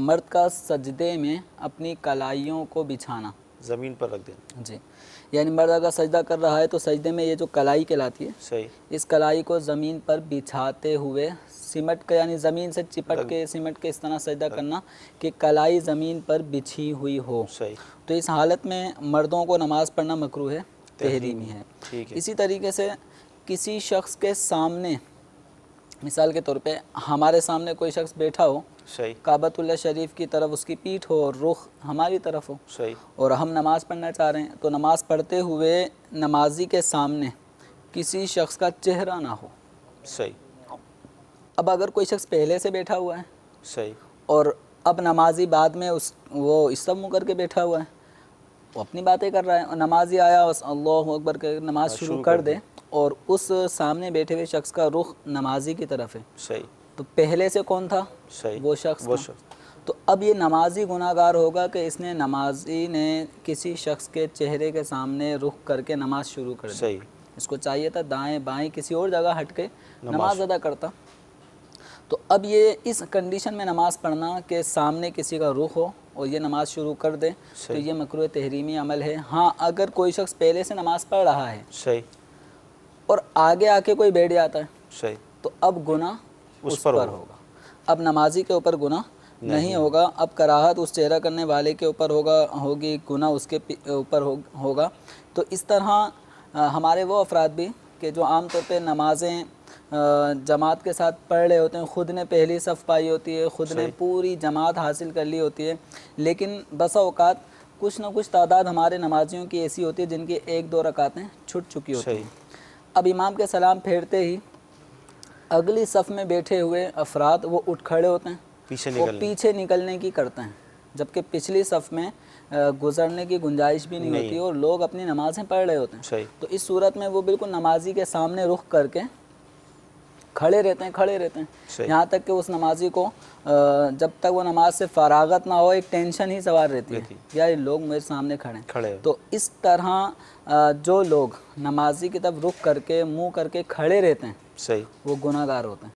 मर्द का सजदे में अपनी कलाइयों को बिछाना, ज़मीन पर रख देना जी, यानी मर्द अगर सजदा कर रहा है तो सजदे में ये जो कलाई कहलाती है, सही, इस कलाई को ज़मीन पर बिछाते हुए सिमट के, यानी ज़मीन से चिपट के सिमट के इस तरह सजदा करना कि कलाई ज़मीन पर बिछी हुई हो। सही। तो इस हालत में मर्दों को नमाज़ पढ़ना मकरूह है, तहरीमी है। ठीक है। इसी तरीके से किसी शख्स के सामने, मिसाल के तौर पे हमारे सामने कोई शख्स बैठा हो, सही, काबतुल्लाह शरीफ की तरफ उसकी पीठ हो और रुख हमारी तरफ हो, सही, और हम नमाज़ पढ़ना चाह रहे हैं, तो नमाज़ पढ़ते हुए नमाजी के सामने किसी शख्स का चेहरा ना हो। सही, अब अगर कोई शख्स पहले से बैठा हुआ है सही, और अब नमाजी बाद में वो इस सब मुँह करके बैठा हुआ है, वो अपनी बातें कर रहा है, और नमाजी आया बस अल्लाहु अकबर के नमाज शुरू कर दे और उस सामने बैठे हुए शख्स का रुख नमाजी की तरफ है, सही, तो पहले से कौन था? सही, वो शख्स था। तो अब ये नमाजी गुनाहगार होगा कि इसने नमाजी ने किसी शख्स के चेहरे के सामने रुख करके नमाज शुरू कर दी। सही। इसको चाहिए था दाएं बाएं किसी और जगह हट के नमाज अदा करता। तो अब ये इस कंडीशन में नमाज पढ़ना कि सामने किसी का रुख हो और ये नमाज शुरू कर दे, तो ये मकरूह तहरीमी अमल है। हाँ, अगर कोई शख्स पहले से नमाज पढ़ रहा है सही और आगे आके कोई बैठ जाता है, सही, तो अब गुनाह उस पर होगा। अब नमाजी के ऊपर गुनाह नहीं होगा, अब कराहत उस चेहरा करने वाले के ऊपर होगी, गुनाह उसके ऊपर होगा। तो इस तरह हमारे वो अफराद भी कि जो आम तौर पे नमाज़ें जमात के साथ पढ़ रहे होते हैं, ख़ुद ने पहली सफ़ पाई होती है, ख़ुद ने पूरी जमात हासिल कर ली होती है, लेकिन बसा औकात कुछ ना कुछ तादाद हमारे नमाजियों की ऐसी होती है जिनकी एक दो रकातें छूट चुकी होती हैं। अब इमाम के सलाम फेरते ही अगली सफ़ में बैठे हुए अफराद वो उठ खड़े होते हैं, पीछे निकलने की करते हैं, जबकि पिछली सफ़ में गुजरने की गुंजाइश भी नहीं होती और लोग अपनी नमाज़ें पढ़ रहे होते हैं। तो इस सूरत में वो बिल्कुल नमाजी के सामने रुख करके खड़े रहते हैं यहाँ तक कि उस नमाजी को जब तक वो नमाज से फरागत ना हो एक टेंशन ही सवार रहती है, यार लोग मेरे सामने खड़े। तो इस तरह जो लोग नमाजी की तरफ रुख करके मुँह करके खड़े रहते हैं, वो गुनाहगार होते हैं।